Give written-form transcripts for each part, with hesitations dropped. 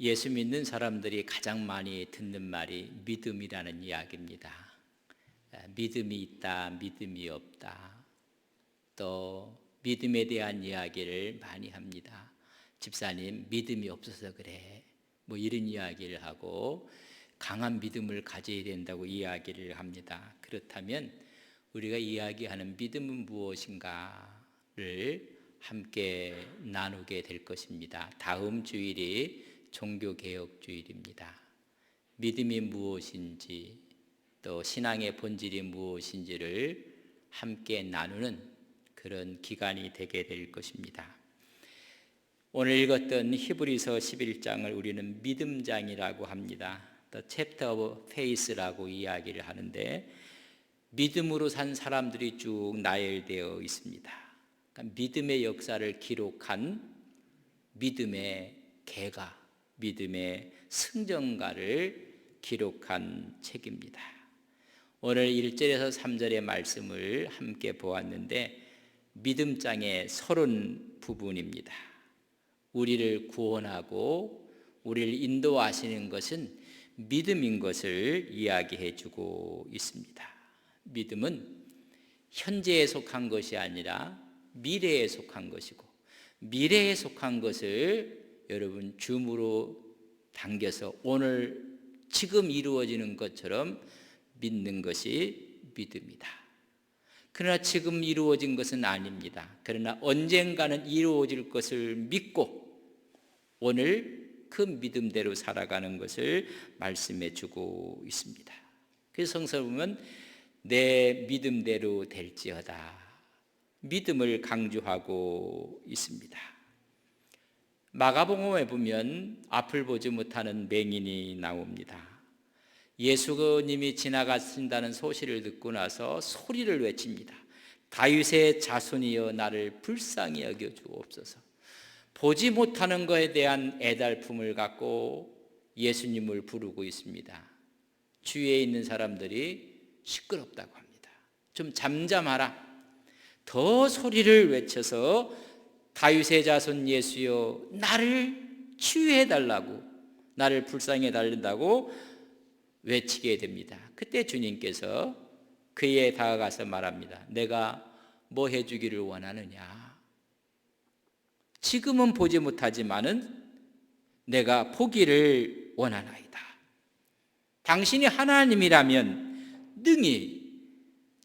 예수 믿는 사람들이 가장 많이 듣는 말이 믿음이라는 이야기입니다. 믿음이 있다, 믿음이 없다. 또 믿음에 대한 이야기를 많이 합니다. 집사님, 믿음이 없어서 그래. 뭐 이런 이야기를 하고 강한 믿음을 가져야 된다고 이야기를 합니다. 그렇다면 우리가 이야기하는 믿음은 무엇인가를 함께 나누게 될 것입니다. 다음 주일이 종교개혁주일입니다. 믿음이 무엇인지 또 신앙의 본질이 무엇인지를 함께 나누는 그런 기간이 되게 될 것입니다. 오늘 읽었던 히브리서 11장을 우리는 믿음장이라고 합니다. The Chapter of Faith라고 이야기를 하는데 믿음으로 산 사람들이 쭉 나열되어 있습니다. 그러니까 믿음의 역사를 기록한 믿음의 개가, 믿음의 승전가를 기록한 책입니다. 오늘 1절에서 3절의 말씀을 함께 보았는데 믿음장의 30부분입니다. 우리를 구원하고 우리를 인도하시는 것은 믿음인 것을 이야기해 주고 있습니다. 믿음은 현재에 속한 것이 아니라 미래에 속한 것이고 미래에 속한 것을 여러분 줌으로 당겨서 오늘 지금 이루어지는 것처럼 믿는 것이 믿음이다. 그러나 지금 이루어진 것은 아닙니다. 그러나 언젠가는 이루어질 것을 믿고 오늘 그 믿음대로 살아가는 것을 말씀해 주고 있습니다. 그래서 성서를 보면 내 믿음대로 될지어다. 믿음을 강조하고 있습니다. 마가복음에 보면 앞을 보지 못하는 맹인이 나옵니다. 예수님이 지나가신다는 소식을 듣고 나서 소리를 외칩니다. 다윗의 자손이여 나를 불쌍히 여겨주옵소서. 보지 못하는 것에 대한 애달픔을 갖고 예수님을 부르고 있습니다. 주위에 있는 사람들이 시끄럽다고 합니다. 좀 잠잠하라. 더 소리를 외쳐서 다윗의 자손 예수여 나를 치유해 달라고, 나를 불쌍히 해달라고 외치게 됩니다. 그때 주님께서 그에 다가가서 말합니다. 내가 뭐 해주기를 원하느냐? 지금은 보지 못하지만은 내가 보기를 원하나이다. 당신이 하나님이라면 능히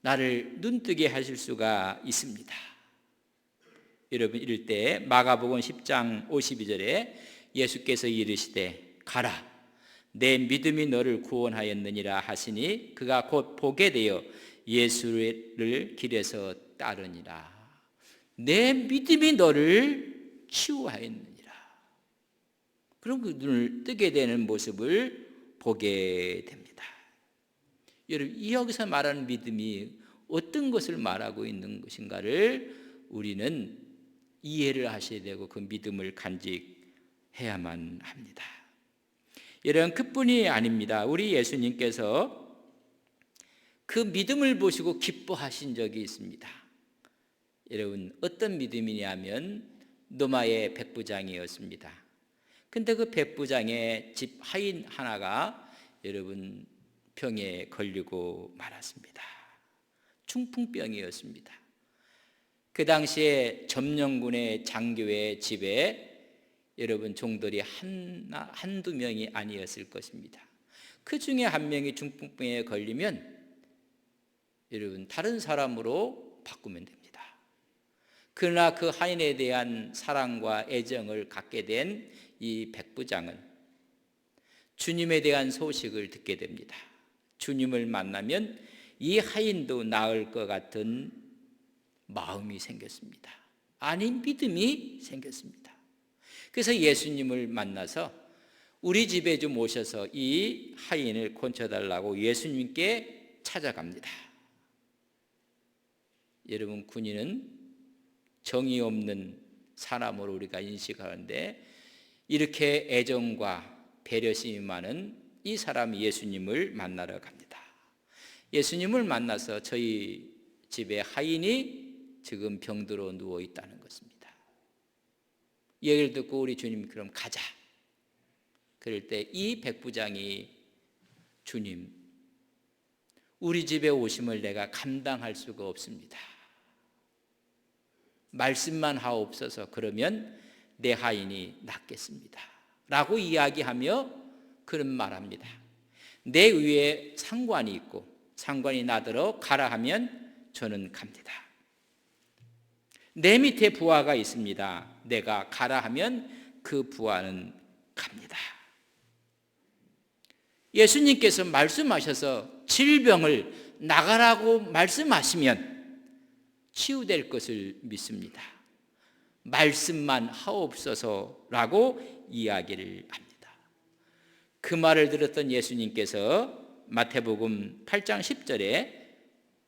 나를 눈뜨게 하실 수가 있습니다. 여러분 이럴 때 마가복음 10장 52절에 예수께서 이르시되 가라 내 믿음이 너를 구원하였느니라 하시니 그가 곧 보게 되어 예수를 길에서 따르니라. 내 믿음이 너를 치유하였느니라. 그럼 그 눈을 뜨게 되는 모습을 보게 됩니다. 여러분 여기서 말하는 믿음이 어떤 것을 말하고 있는 것인가를 우리는 이해를 하셔야 되고 그 믿음을 간직해야만 합니다. 여러분 그뿐이 아닙니다. 우리 예수님께서 그 믿음을 보시고 기뻐하신 적이 있습니다. 여러분 어떤 믿음이냐면 노마의 백부장이었습니다. 근데 그 백부장의 집 하인 하나가 여러분 병에 걸리고 말았습니다. 중풍병이었습니다. 그 당시에 점령군의 장교의 집에 여러분 종들이 한두 명이 아니었을 것입니다. 그 중에 한 명이 중풍병에 걸리면 여러분 다른 사람으로 바꾸면 됩니다. 그러나 그 하인에 대한 사랑과 애정을 갖게 된 이 백부장은 주님에 대한 소식을 듣게 됩니다. 주님을 만나면 이 하인도 나을 것 같은 마음이 생겼습니다. 아닌 믿음이 생겼습니다. 그래서 예수님을 만나서 우리 집에 좀 오셔서 이 하인을 고쳐달라고 예수님께 찾아갑니다. 여러분 군인은 정의 없는 사람으로 우리가 인식하는데 이렇게 애정과 배려심이 많은 이 사람이 예수님을 만나러 갑니다. 예수님을 만나서 저희 집에 하인이 지금 병들어 누워 있다는 것입니다. 얘기를 듣고 우리 주님이 그럼 가자. 그럴 때 이 백부장이 주님, 우리 집에 오심을 내가 감당할 수가 없습니다. 말씀만 하옵소서. 그러면 내 하인이 낫겠습니다 라고 이야기하며 그런 말합니다. 내 위에 상관이 있고 상관이 나더러 가라 하면 저는 갑니다. 내 밑에 부하가 있습니다. 내가 가라 하면 그 부하는 갑니다. 예수님께서 말씀하셔서 질병을 나가라고 말씀하시면 치유될 것을 믿습니다. 말씀만 하옵소서라고 이야기를 합니다. 그 말을 들었던 예수님께서 마태복음 8장 10절에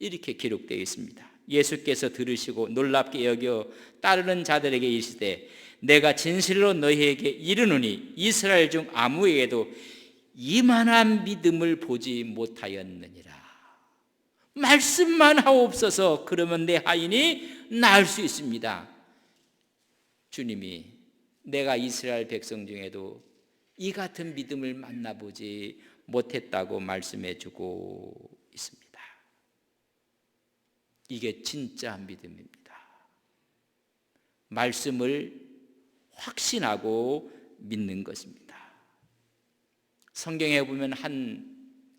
이렇게 기록되어 있습니다. 예수께서 들으시고 놀랍게 여겨 따르는 자들에게 이르시되 내가 진실로 너희에게 이르노니 이스라엘 중 아무에게도 이만한 믿음을 보지 못하였느니라. 말씀만 하옵소서. 그러면 내 하인이 나을 수 있습니다. 주님이 내가 이스라엘 백성 중에도 이 같은 믿음을 만나보지 못했다고 말씀해 주고 있습니다. 이게 진짜 믿음입니다. 말씀을 확신하고 믿는 것입니다. 성경에 보면 한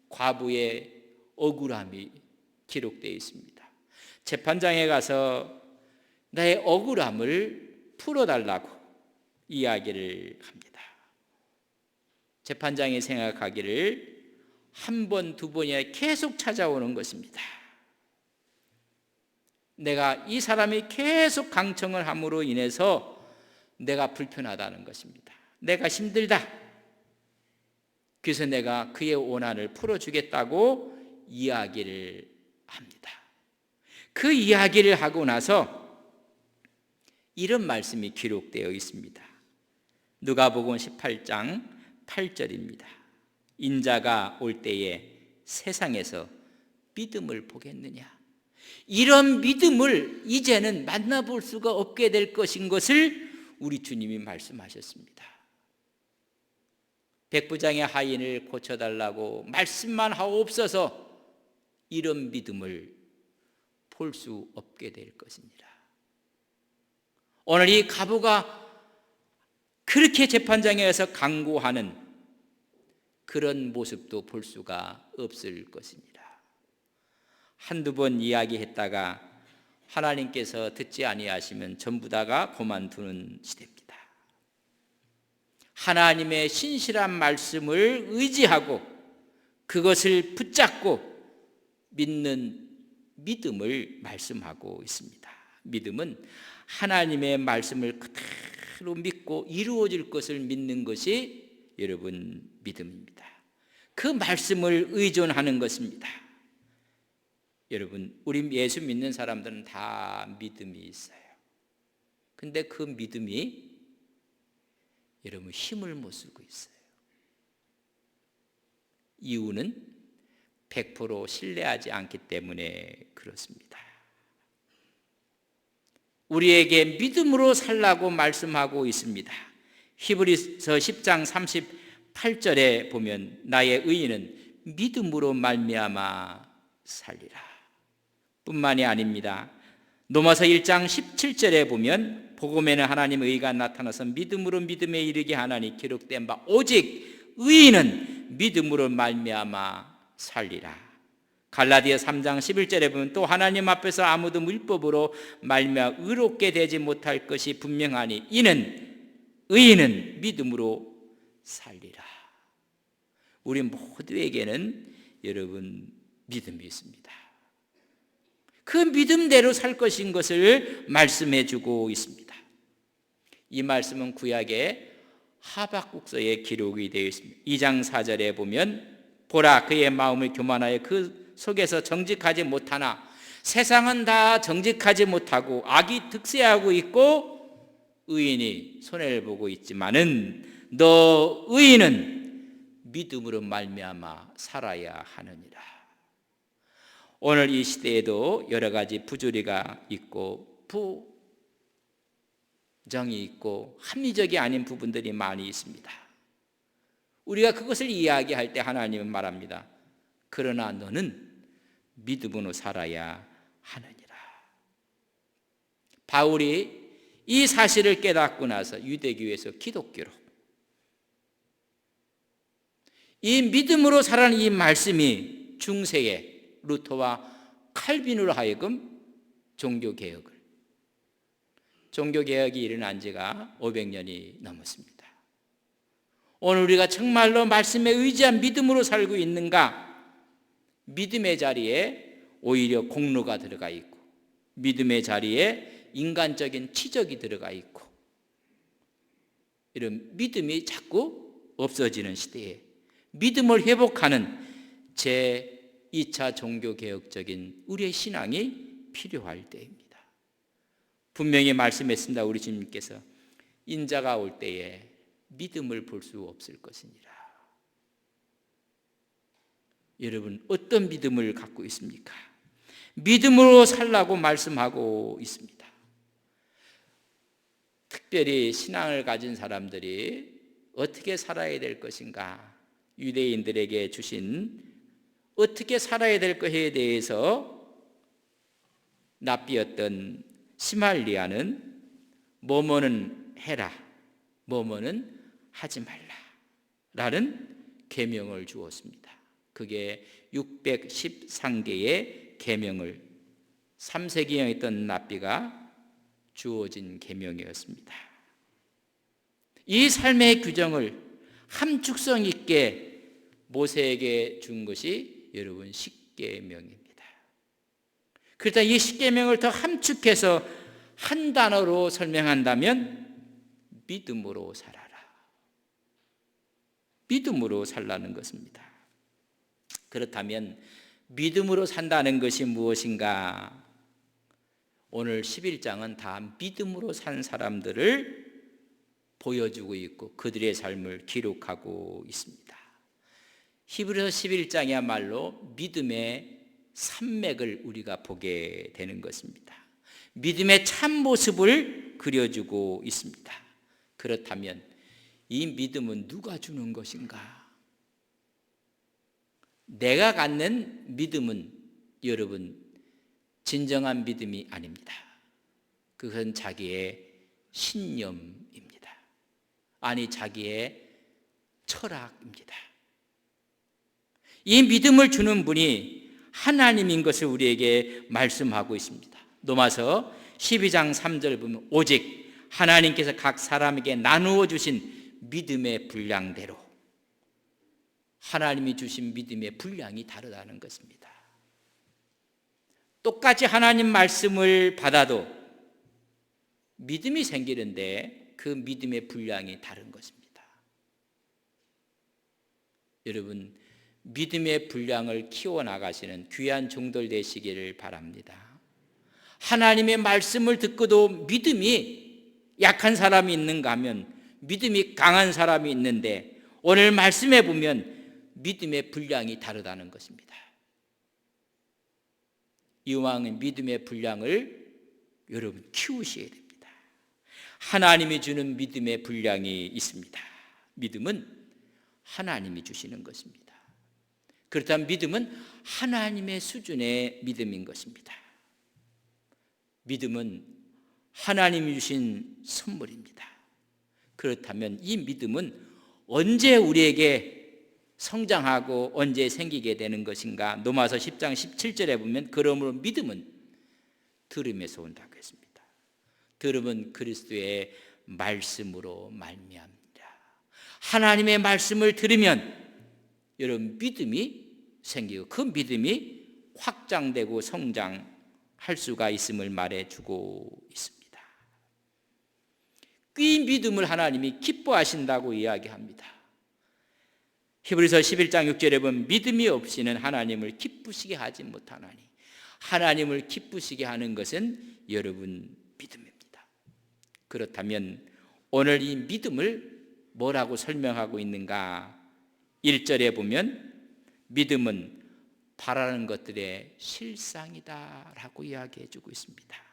과부의 억울함이 기록되어 있습니다. 재판장에 가서 나의 억울함을 풀어달라고 이야기를 합니다. 재판장이 생각하기를 한 번, 두 번이 계속 찾아오는 것입니다. 내가 이 사람이 계속 강청을 함으로 인해서 내가 불편하다는 것입니다. 내가 힘들다. 그래서 내가 그의 원한을 풀어주겠다고 이야기를 합니다. 그 이야기를 하고 나서 이런 말씀이 기록되어 있습니다. 누가복음 18장 8절입니다. 인자가 올 때에 세상에서 믿음을 보겠느냐. 이런 믿음을 이제는 만나볼 수가 없게 될 것인 것을 우리 주님이 말씀하셨습니다. 백부장의 하인을 고쳐달라고 말씀만 하옵소서. 이런 믿음을 볼 수 없게 될 것입니다. 오늘 이 과부가 그렇게 재판장에 가서 강구하는 그런 모습도 볼 수가 없을 것입니다. 한두 번 이야기했다가 하나님께서 듣지 아니하시면 전부 다가 그만두는 시대입니다. 하나님의 신실한 말씀을 의지하고 그것을 붙잡고 믿는 믿음을 말씀하고 있습니다. 믿음은 하나님의 말씀을 그대로 믿고 이루어질 것을 믿는 것이 여러분 믿음입니다. 그 말씀을 의존하는 것입니다. 여러분, 우리 예수 믿는 사람들은 다 믿음이 있어요. 근데 그 믿음이 여러분 힘을 못 쓰고 있어요. 이유는 100% 신뢰하지 않기 때문에 그렇습니다. 우리에게 믿음으로 살라고 말씀하고 있습니다. 히브리서 10장 38절에 보면 나의 의인은 믿음으로 말미암아 살리라 뿐만이 아닙니다. 로마서 1장 17절에 보면 복음에는 하나님의 의가 나타나서 믿음으로 믿음에 이르게 하나니 기록된 바 오직 의인은 믿음으로 말미암아 살리라. 갈라디아 3장 11절에 보면 또 하나님 앞에서 아무도 율법으로 말미암아 의롭게 되지 못할 것이 분명하니 이는 의인은 믿음으로 살리라. 우리 모두에게는 여러분 믿음이 있습니다. 그 믿음대로 살 것인 것을 말씀해 주고 있습니다. 이 말씀은 구약의 하박국서에 기록이 되어 있습니다. 2장 4절에 보면 보라 그의 마음을 교만하여 그 속에서 정직하지 못하나 세상은 다 정직하지 못하고 악이 득세하고 있고 의인이 손해를 보고 있지만은 너 의인은 믿음으로 말미암아 살아야 하느니라. 오늘 이 시대에도 여러 가지 부조리가 있고 부정이 있고 합리적이 아닌 부분들이 많이 있습니다. 우리가 그것을 이야기할 때 하나님은 말합니다. 그러나 너는 믿음으로 살아야 하느니라. 바울이 이 사실을 깨닫고 나서 유대교에서 기독교로, 이 믿음으로 살아가는 이 말씀이 중세에 루터와 칼빈으로 하여금 종교개혁이 일어난 지가 500년이 넘었습니다. 오늘 우리가 정말로 말씀에 의지한 믿음으로 살고 있는가? 믿음의 자리에 오히려 공로가 들어가 있고, 믿음의 자리에 인간적인 치적이 들어가 있고, 이런 믿음이 자꾸 없어지는 시대에 믿음을 회복하는 제2차 종교개혁적인 우리의 신앙이 필요할 때입니다. 분명히 말씀했습니다. 우리 주님께서 인자가 올 때에 믿음을 볼 수 없을 것이니라. 여러분, 어떤 믿음을 갖고 있습니까? 믿음으로 살라고 말씀하고 있습니다. 특별히 신앙을 가진 사람들이 어떻게 살아야 될 것인가, 유대인들에게 주신 어떻게 살아야 될 것에 대해서 랍비였던 시말리아는 뭐뭐는 해라, 뭐뭐는 하지 말라 라는 계명을 주었습니다. 그게 613개의 계명을 3세기에 있던 랍비가 주어진 계명이었습니다. 이 삶의 규정을 함축성 있게 모세에게 준 것이 여러분 십계명입니다. 그렇다 이 십계명을 더 함축해서 한 단어로 설명한다면 믿음으로 살아라. 믿음으로 살라는 것입니다. 그렇다면 믿음으로 산다는 것이 무엇인가? 오늘 11장은 다 믿음으로 산 사람들을 보여주고 있고 그들의 삶을 기록하고 있습니다. 히브리서 11장이야말로 믿음의 산맥을 우리가 보게 되는 것입니다. 믿음의 참모습을 그려주고 있습니다. 그렇다면 이 믿음은 누가 주는 것인가? 내가 갖는 믿음은 여러분 진정한 믿음이 아닙니다. 그것은 자기의 신념입니다. 아니 자기의 철학입니다. 이 믿음을 주는 분이 하나님인 것을 우리에게 말씀하고 있습니다. 로마서 12장 3절 보면 오직 하나님께서 각 사람에게 나누어 주신 믿음의 분량대로, 하나님이 주신 믿음의 분량이 다르다는 것입니다. 똑같이 하나님 말씀을 받아도 믿음이 생기는데 그 믿음의 분량이 다른 것입니다. 여러분, 믿음의 분량을 키워나가시는 귀한 종들 되시기를 바랍니다. 하나님의 말씀을 듣고도 믿음이 약한 사람이 있는가 하면 믿음이 강한 사람이 있는데 오늘 말씀해 보면 믿음의 분량이 다르다는 것입니다. 이왕의 믿음의 분량을 여러분 키우셔야 됩니다. 하나님이 주는 믿음의 분량이 있습니다. 믿음은 하나님이 주시는 것입니다. 그렇다면 믿음은 하나님의 수준의 믿음인 것입니다. 믿음은 하나님이 주신 선물입니다. 그렇다면 이 믿음은 언제 우리에게 성장하고 언제 생기게 되는 것인가? 로마서 10장 17절에 보면 그러므로 믿음은 들음에서 온다고 했습니다. 들음은 그리스도의 말씀으로 말미암니다. 하나님의 말씀을 들으면 여러분 믿음이 생기고 그 믿음이 확장되고 성장할 수가 있음을 말해주고 있습니다. 이 믿음을 하나님이 기뻐하신다고 이야기합니다. 히브리서 11장 6절에 보면 믿음이 없이는 하나님을 기쁘시게 하지 못하나니, 하나님을 기쁘시게 하는 것은 여러분 믿음입니다. 그렇다면 오늘 이 믿음을 뭐라고 설명하고 있는가? 1절에 보면 믿음은 바라는 것들의 실상이다 라고 이야기해 주고 있습니다.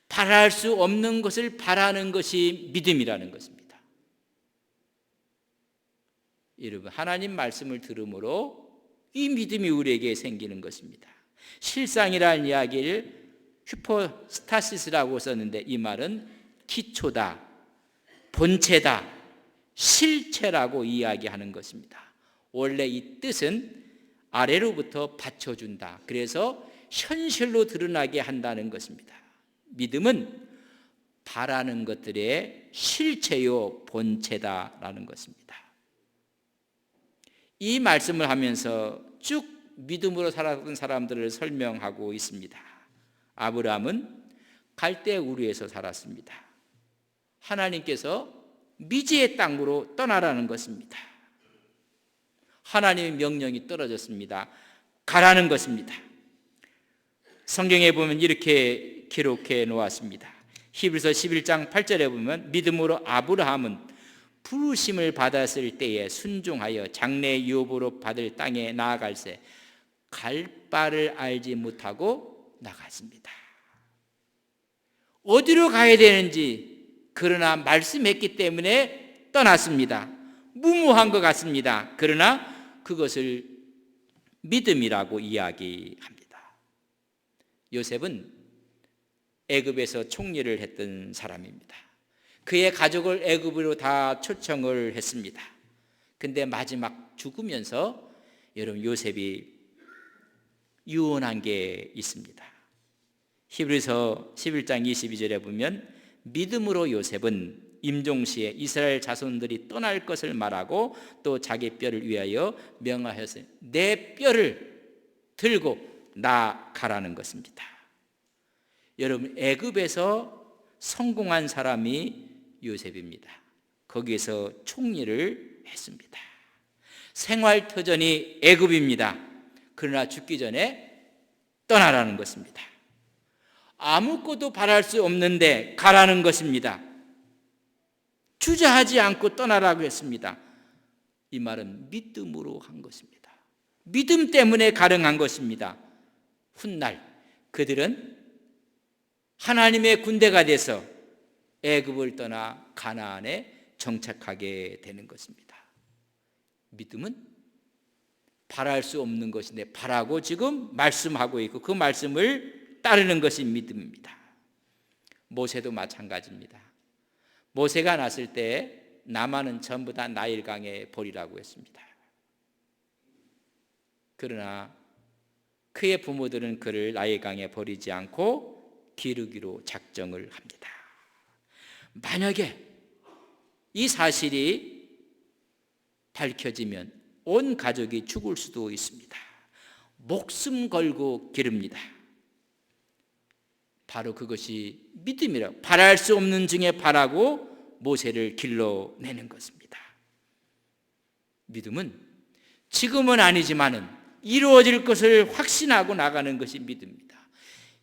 바랄 수 없는 것을 바라는 것이 믿음이라는 것입니다. 여러분, 하나님 말씀을 들음으로 이 믿음이 우리에게 생기는 것입니다. 실상이라는 이야기를 휴포스타시스라고 썼는데 이 말은 기초다, 본체다, 실체라고 이야기하는 것입니다. 원래 이 뜻은 아래로부터 받쳐준다. 그래서 현실로 드러나게 한다는 것입니다. 믿음은 바라는 것들의 실체요 본체다라는 것입니다. 이 말씀을 하면서 쭉 믿음으로 살았던 사람들을 설명하고 있습니다. 아브라함은 갈대 우르에서 살았습니다. 하나님께서 미지의 땅으로 떠나라는 것입니다. 하나님의 명령이 떨어졌습니다. 가라는 것입니다. 성경에 보면 이렇게 기록해 놓았습니다. 히브리서 11장 8절에 보면 믿음으로 아브라함은 부르심을 받았을 때에 순종하여 장래 유업으로 받을 땅에 나아갈새 갈 바를 알지 못하고 나갔습니다. 어디로 가야 되는지 그러나 말씀했기 때문에 떠났습니다. 무모한 것 같습니다. 그러나 그것을 믿음이라고 이야기합니다. 요셉은 애굽에서 총리를 했던 사람입니다. 그의 가족을 애굽으로 다 초청을 했습니다. 근데 마지막 죽으면서 여러분 요셉이 유언한 게 있습니다. 히브리서 11장 22절에 보면 믿음으로 요셉은 임종시에 이스라엘 자손들이 떠날 것을 말하고 또 자기 뼈를 위하여 명하였으니 내 뼈를 들고 나가라는 것입니다. 여러분 애굽에서 성공한 사람이 요셉입니다. 거기에서 총리를 했습니다. 생활터전이 애굽입니다. 그러나 죽기 전에 떠나라는 것입니다. 아무것도 바랄 수 없는데 가라는 것입니다. 주저하지 않고 떠나라고 했습니다. 이 말은 믿음으로 한 것입니다. 믿음 때문에 가능한 것입니다. 훗날 그들은 하나님의 군대가 돼서 애굽을 떠나 가나안에 정착하게 되는 것입니다. 믿음은 바랄 수 없는 것인데 바라고 지금 말씀하고 있고 그 말씀을 따르는 것이 믿음입니다. 모세도 마찬가지입니다. 모세가 났을 때 남한은 전부 다 나일강에 버리라고 했습니다. 그러나 그의 부모들은 그를 나일강에 버리지 않고 기르기로 작정을 합니다. 만약에 이 사실이 밝혀지면 온 가족이 죽을 수도 있습니다. 목숨 걸고 기릅니다. 바로 그것이 믿음이라고, 바랄 수 없는 중에 바라고 모세를 길러내는 것입니다. 믿음은 지금은 아니지만은 이루어질 것을 확신하고 나가는 것이 믿음입니다.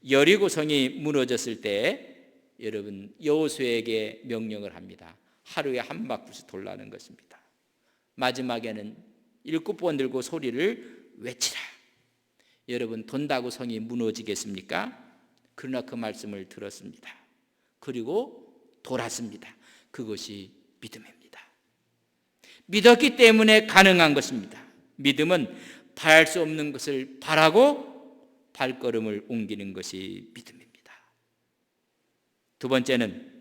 여리고성이 무너졌을 때 여러분 여호수아에게 명령을 합니다. 하루에 한 바퀴씩 돌라는 것입니다. 마지막에는 7번 들고 소리를 외치라. 여러분 돈다고 성이 무너지겠습니까? 그러나 그 말씀을 들었습니다. 그리고 돌았습니다. 그것이 믿음입니다. 믿었기 때문에 가능한 것입니다. 믿음은 바랄 수 없는 것을 바라고 발걸음을 옮기는 것이 믿음입니다. 두 번째는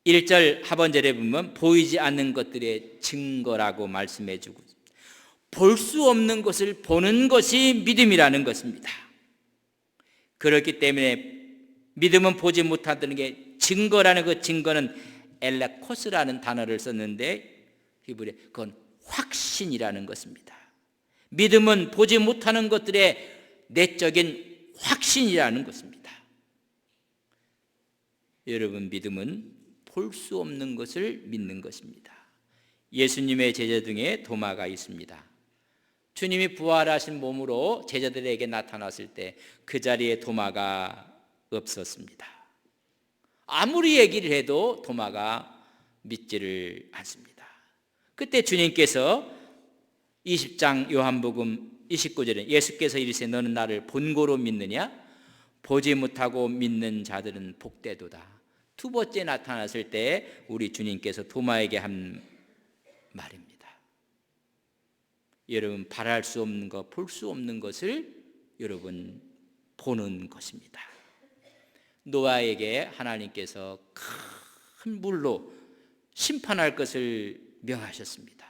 1절 하반절에 보면 보이지 않는 것들의 증거라고 말씀해 주고 볼 수 없는 것을 보는 것이 믿음이라는 것입니다. 그렇기 때문에 믿음은 보지 못하는 게 증거라는 그 증거는 엘레코스라는 단어를 썼는데 히브리에 그건 확신이라는 것입니다. 믿음은 보지 못하는 것들의 내적인 확신이라는 것입니다. 여러분 믿음은 볼 수 없는 것을 믿는 것입니다. 예수님의 제자 중에 도마가 있습니다. 주님이 부활하신 몸으로 제자들에게 나타났을 때 그 자리에 도마가 없었습니다. 아무리 얘기를 해도 도마가 믿지를 않습니다. 그때 주님께서 20장 요한복음 29절에 예수께서 이르시되 너는 나를 본고로 믿느냐? 보지 못하고 믿는 자들은 복되도다. 두 번째 나타났을 때 우리 주님께서 도마에게 한 말입니다. 여러분 바랄 수 없는 것, 볼 수 없는 것을 여러분 보는 것입니다. 노아에게 하나님께서 큰 물로 심판할 것을 명하셨습니다.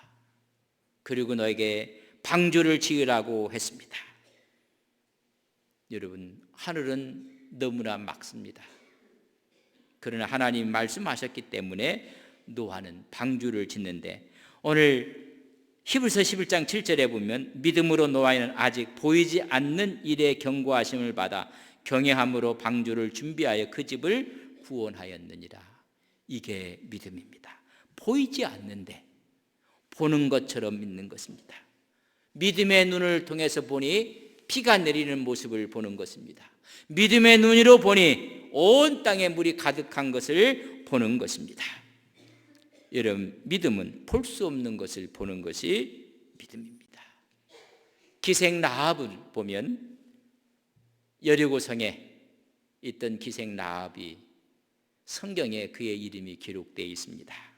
그리고 너에게 방주를 지으라고 했습니다. 여러분, 하늘은 너무나 막습니다. 그러나 하나님이 말씀하셨기 때문에 노아는 방주를 짓는데, 오늘 히브리서 11장 7절에 보면 믿음으로 노아는 아직 보이지 않는 일에 경고하심을 받아 경외함으로 방주를 준비하여 그 집을 구원하였느니라. 이게 믿음입니다. 보이지 않는데 보는 것처럼 믿는 것입니다. 믿음의 눈을 통해서 보니 비가 내리는 모습을 보는 것입니다. 믿음의 눈으로 보니 온 땅에 물이 가득한 것을 보는 것입니다. 여러분, 믿음은 볼 수 없는 것을 보는 것이 믿음입니다. 기생 라합을 보면 여리고성에 있던 기생 라합이 성경에 그의 이름이 기록되어 있습니다.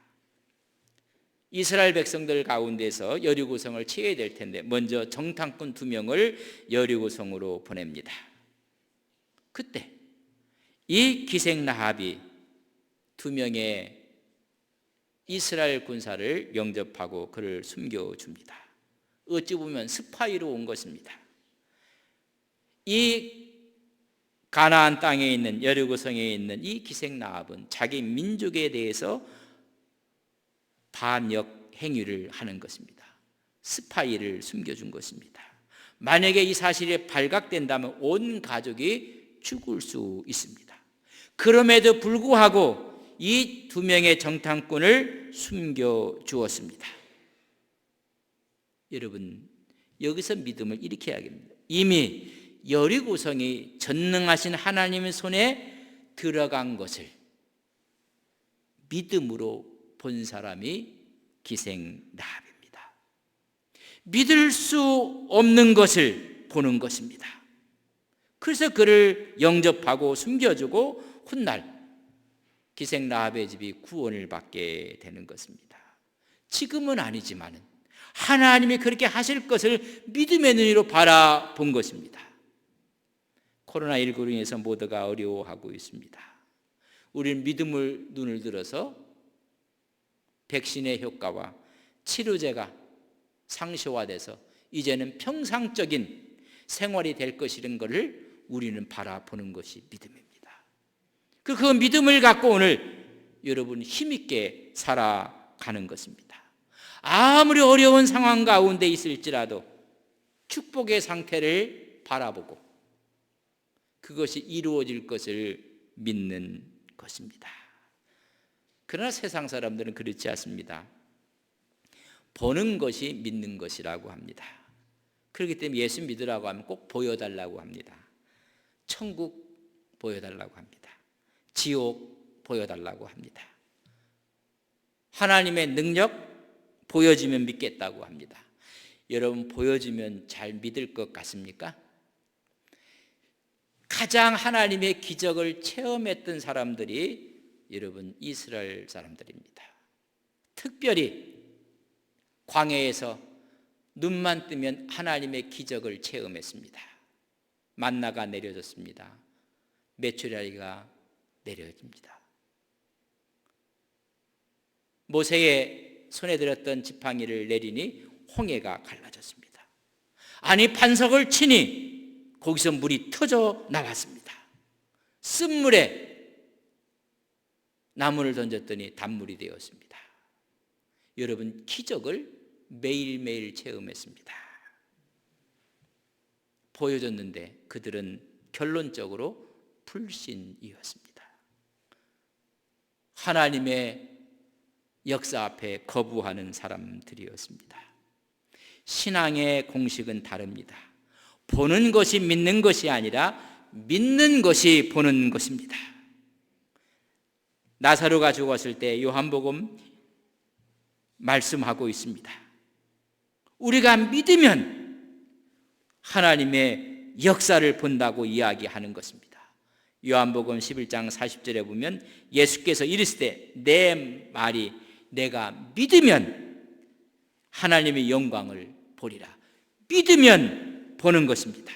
이스라엘 백성들 가운데서 여리고성을 치어야 될 텐데 먼저 정탐꾼 2명을 여리고성으로 보냅니다. 그때 이 기생 라합이 2명의 이스라엘 군사를 영접하고 그를 숨겨줍니다. 어찌 보면 스파이로 온 것입니다. 이 가나안 땅에 있는 여리고성에 있는 이 기생 라합은 자기 민족에 대해서 반역 행위를 하는 것입니다. 스파이를 숨겨준 것입니다. 만약에 이 사실이 발각된다면 온 가족이 죽을 수 있습니다. 그럼에도 불구하고 이 2명의 정탐꾼을 숨겨주었습니다. 여러분, 여기서 믿음을 이렇게 해야겠습니다. 이미 여리고성이 전능하신 하나님의 손에 들어간 것을 믿음으로 본 사람이 기생 라합입니다. 믿을 수 없는 것을 보는 것입니다. 그래서 그를 영접하고 숨겨주고 훗날 기생 라합의 집이 구원을 받게 되는 것입니다. 지금은 아니지만 하나님이 그렇게 하실 것을 믿음의 눈으로 바라본 것입니다. 코로나19로 인해서 모두가 어려워하고 있습니다. 우리는 믿음을 눈을 들어서 백신의 효과와 치료제가 상시화돼서 이제는 평상적인 생활이 될 것이라는 것을 우리는 바라보는 것이 믿음입니다. 그 믿음을 갖고 오늘 여러분 힘있게 살아가는 것입니다. 아무리 어려운 상황 가운데 있을지라도 축복의 상태를 바라보고 그것이 이루어질 것을 믿는 것입니다. 그러나 세상 사람들은 그렇지 않습니다. 보는 것이 믿는 것이라고 합니다. 그렇기 때문에 예수 믿으라고 하면 꼭 보여달라고 합니다. 천국 보여달라고 합니다. 지옥 보여달라고 합니다. 하나님의 능력 보여주면 믿겠다고 합니다. 여러분, 보여주면 잘 믿을 것 같습니까? 가장 하나님의 기적을 체험했던 사람들이 여러분 이스라엘 사람들입니다. 특별히 광야에서 눈만 뜨면 하나님의 기적을 체험했습니다. 만나가 내려졌습니다. 메추라기가 내려집니다. 모세의 손에 들었던 지팡이를 내리니 홍해가 갈라졌습니다. 아니 반석을 치니 거기서 물이 터져 나왔습니다. 쓴물에 나무를 던졌더니 단물이 되었습니다. 여러분, 기적을 매일매일 체험했습니다. 보여줬는데 그들은 결론적으로 불신이었습니다. 하나님의 역사 앞에 거부하는 사람들이었습니다. 신앙의 공식은 다릅니다. 보는 것이 믿는 것이 아니라 믿는 것이 보는 것입니다. 나사로가 죽었을 때 요한복음 말씀하고 있습니다. 우리가 믿으면 하나님의 역사를 본다고 이야기하는 것입니다. 요한복음 11장 40절에 보면 예수께서 이르시되 내 말이 내가 믿으면 하나님의 영광을 보리라. 믿으면 보는 것입니다.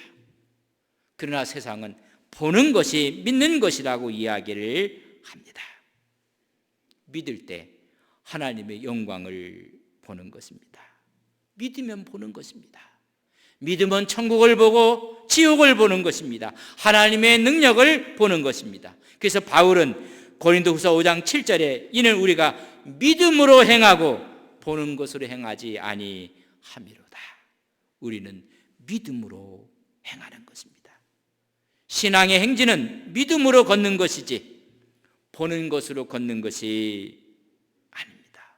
그러나 세상은 보는 것이 믿는 것이라고 이야기를 합니다. 믿을 때 하나님의 영광을 보는 것입니다. 믿으면 보는 것입니다. 믿으면 천국을 보고 지옥을 보는 것입니다. 하나님의 능력을 보는 것입니다. 그래서 바울은 고린도후서 5장 7절에 이는 우리가 믿음으로 행하고 보는 것으로 행하지 아니함이로다. 우리는 믿음으로 행하는 것입니다. 신앙의 행진은 믿음으로 걷는 것이지 보는 것으로 걷는 것이 아닙니다.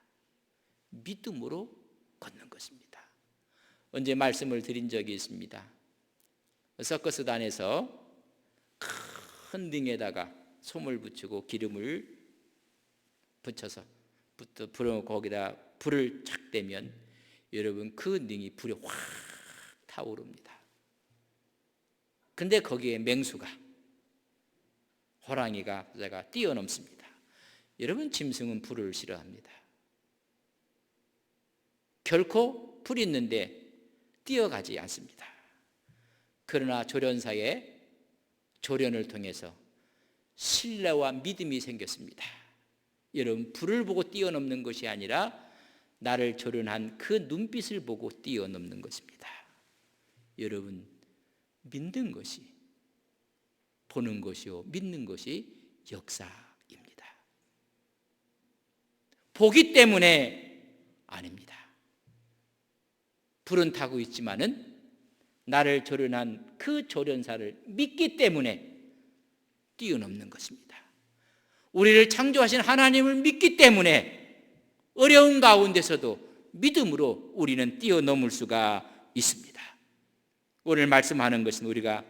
믿음으로 걷는 것입니다. 언제 말씀을 드린 적이 있습니다. 서커스단에서 큰 등에다가 솜을 붙이고 기름을 붙여서 거기다 불을 착 대면 여러분 그 등이 불이 확 타오릅니다. 근데 거기에 맹수가 호랑이가 뛰어넘습니다. 여러분 짐승은 불을 싫어합니다. 결코 불이 있는데 뛰어가지 않습니다. 그러나 조련사의 조련을 통해서 신뢰와 믿음이 생겼습니다. 여러분 불을 보고 뛰어넘는 것이 아니라 나를 조련한 그 눈빛을 보고 뛰어넘는 것입니다. 여러분 믿는 것이 보는 것이요 믿는 것이 역사입니다. 보기 때문에 아닙니다. 불은 타고 있지만은 나를 조련한 그 조련사를 믿기 때문에 뛰어넘는 것입니다. 우리를 창조하신 하나님을 믿기 때문에 어려운 가운데서도 믿음으로 우리는 뛰어넘을 수가 있습니다. 오늘 말씀하는 것은 우리가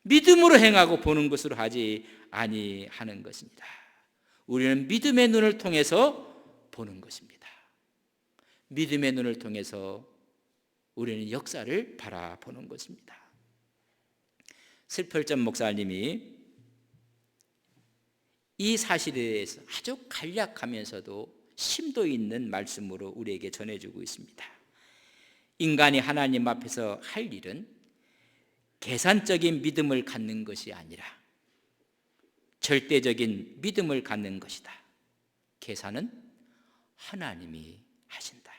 믿음으로 행하고 보는 것으로 하지 아니하는 것입니다. 우리는 믿음의 눈을 통해서 보는 것입니다. 믿음의 눈을 통해서 우리는 역사를 바라보는 것입니다. 슬펄전 목사님이 이 사실에 대해서 아주 간략하면서도 심도 있는 말씀으로 우리에게 전해주고 있습니다. 인간이 하나님 앞에서 할 일은 계산적인 믿음을 갖는 것이 아니라 절대적인 믿음을 갖는 것이다. 계산은 하나님이 하신다.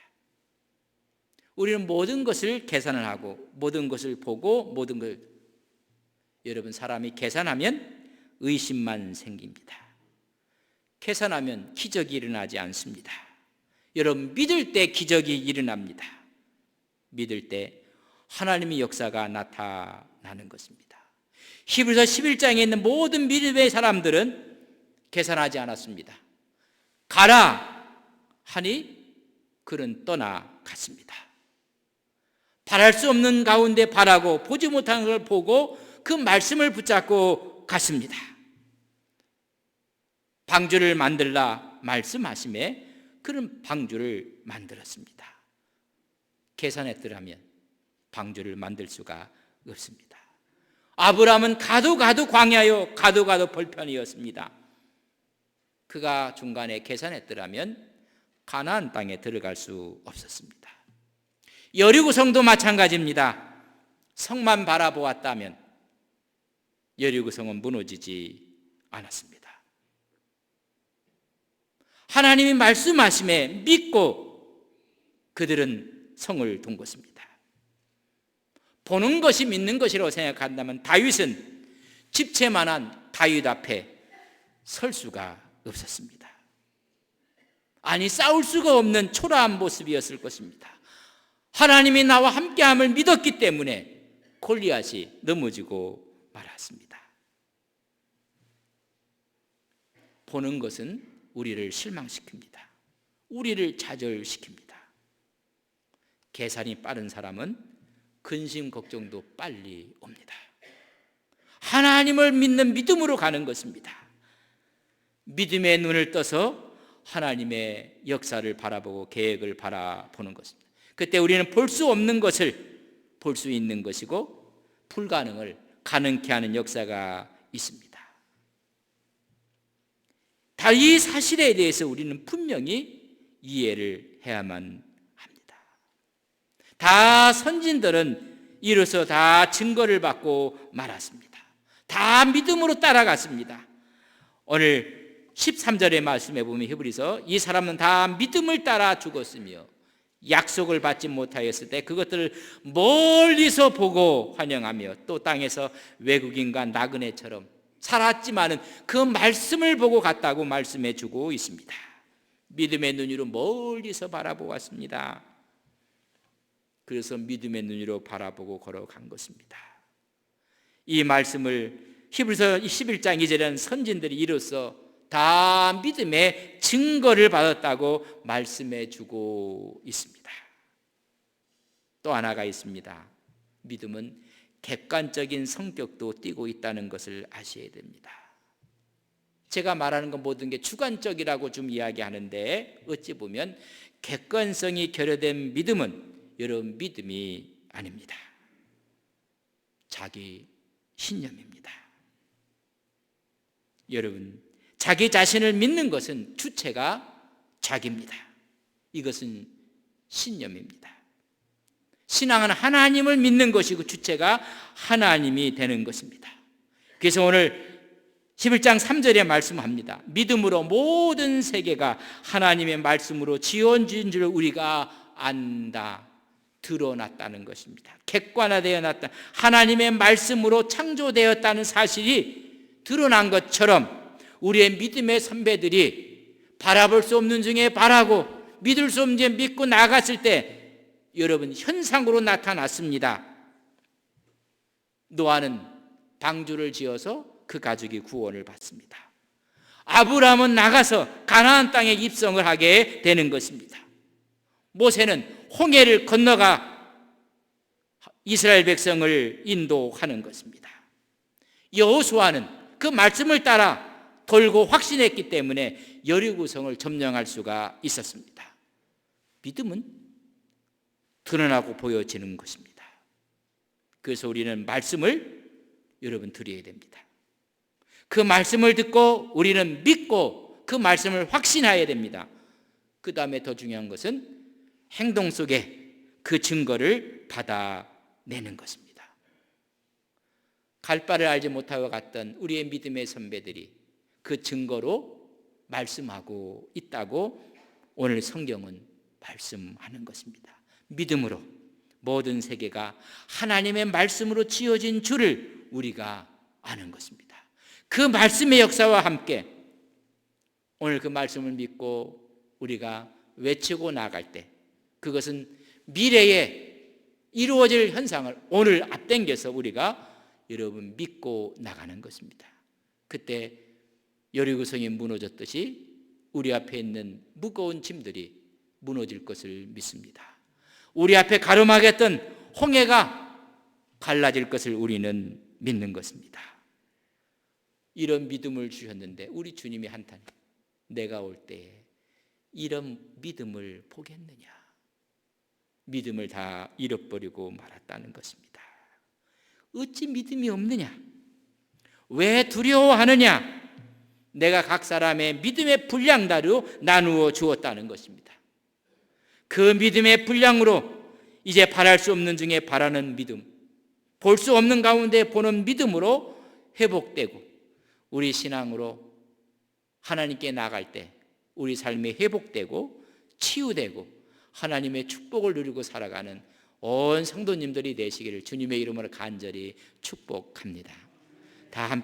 우리는 모든 것을 계산을 하고 모든 것을 보고 모든 걸 여러분 사람이 계산하면 의심만 생깁니다. 계산하면 기적이 일어나지 않습니다. 여러분 믿을 때 기적이 일어납니다. 믿을 때 하나님의 역사가 나타나는 것입니다. 히브리서 11장에 있는 모든 믿음의 사람들은 계산하지 않았습니다. 가라 하니 그는 떠나갔습니다. 바랄 수 없는 가운데 바라고 보지 못하는 걸 보고 그 말씀을 붙잡고 갔습니다. 방주를 만들라 말씀하심에 그는 방주를 만들었습니다. 계산했더라면 방주를 만들 수가 없습니다. 아브라함은 가도 광야요 가도 벌편이었습니다. 그가 중간에 계산했더라면 가나안 땅에 들어갈 수 없었습니다. 여리고 성도 마찬가지입니다. 성만 바라보았다면 여리고 성은 무너지지 않았습니다. 하나님이 말씀하심에 믿고 그들은 성을 둔 것입니다. 보는 것이 믿는 것이라고 생각한다면 다윗은 집채만한 다윗 앞에 설 수가 없었습니다. 아니 싸울 수가 없는 초라한 모습이었을 것입니다. 하나님이 나와 함께함을 믿었기 때문에 골리앗이 넘어지고 말았습니다. 보는 것은 우리를 실망시킵니다. 우리를 좌절시킵니다. 계산이 빠른 사람은 근심 걱정도 빨리 옵니다. 하나님을 믿는 믿음으로 가는 것입니다. 믿음의 눈을 떠서 하나님의 역사를 바라보고 계획을 바라보는 것입니다. 그때 우리는 볼 수 없는 것을 볼 수 있는 것이고 불가능을 가능케 하는 역사가 있습니다. 이 사실에 대해서 우리는 분명히 이해를 해야만 합니다. 다 선진들은 이로써 다 증거를 받고 말았습니다. 다 믿음으로 따라갔습니다. 오늘 13절의 말씀에 보면 히브리서 이 사람은 다 믿음을 따라 죽었으며 약속을 받지 못하였을 때 그것들을 멀리서 보고 환영하며 또 땅에서 외국인과 나그네처럼 살았지만은 그 말씀을 보고 갔다고 말씀해 주고 있습니다. 믿음의 눈으로 멀리서 바라보았습니다. 그래서 믿음의 눈으로 바라보고 걸어간 것입니다. 이 말씀을 히브리서 11장 2절에는 선진들이 이로써 다 믿음의 증거를 받았다고 말씀해 주고 있습니다. 또 하나가 있습니다. 믿음은 객관적인 성격도 띠고 있다는 것을 아셔야 됩니다. 제가 말하는 건 모든 게 주관적이라고 좀 이야기하는데 어찌 보면 객관성이 결여된 믿음은 여러분 믿음이 아닙니다. 자기 신념입니다. 여러분 자기 자신을 믿는 것은 주체가 자기입니다. 이것은 신념입니다. 신앙은 하나님을 믿는 것이고 주체가 하나님이 되는 것입니다. 그래서 오늘 11장 3절에 말씀합니다. 믿음으로 모든 세계가 하나님의 말씀으로 지어진 줄 우리가 안다. 드러났다는 것입니다. 객관화되어 났다. 하나님의 말씀으로 창조되었다는 사실이 드러난 것처럼 우리의 믿음의 선배들이 바라볼 수 없는 중에 바라고 믿을 수 없는 중에 믿고 나갔을 때 여러분 현상으로 나타났습니다. 노아는 방주를 지어서 그 가족이 구원을 받습니다. 아브라함은 나가서 가나안 땅에 입성을 하게 되는 것입니다. 모세는 홍해를 건너가 이스라엘 백성을 인도하는 것입니다. 여호수아는 그 말씀을 따라 돌고 확신했기 때문에 여리고성을 점령할 수가 있었습니다. 믿음은 드러나고 보여지는 것입니다. 그래서 우리는 말씀을 여러분 드려야 됩니다. 그 말씀을 듣고 우리는 믿고 그 말씀을 확신해야 됩니다. 그 다음에 더 중요한 것은 행동 속에 그 증거를 받아내는 것입니다. 갈 바를 알지 못하고 갔던 우리의 믿음의 선배들이 그 증거로 말씀하고 있다고 오늘 성경은 말씀하는 것입니다. 믿음으로 모든 세계가 하나님의 말씀으로 지어진 줄을 우리가 아는 것입니다. 그 말씀의 역사와 함께 오늘 그 말씀을 믿고 우리가 외치고 나갈 때 그것은 미래에 이루어질 현상을 오늘 앞당겨서 우리가 여러분 믿고 나가는 것입니다. 그때 여리고성이 무너졌듯이 우리 앞에 있는 무거운 짐들이 무너질 것을 믿습니다. 우리 앞에 가로막았던 홍해가 갈라질 것을 우리는 믿는 것입니다. 이런 믿음을 주셨는데 우리 주님이 한탄 내가 올 때에 이런 믿음을 보겠느냐. 믿음을 다 잃어버리고 말았다는 것입니다. 어찌 믿음이 없느냐? 왜 두려워하느냐? 내가 각 사람의 믿음의 분량대로 나누어 주었다는 것입니다. 그 믿음의 분량으로 이제 바랄 수 없는 중에 바라는 믿음, 볼 수 없는 가운데 보는 믿음으로 회복되고 우리 신앙으로 하나님께 나갈 때 우리 삶이 회복되고 치유되고 하나님의 축복을 누리고 살아가는 온 성도님들이 되시기를 주님의 이름으로 간절히 축복합니다. 다 함께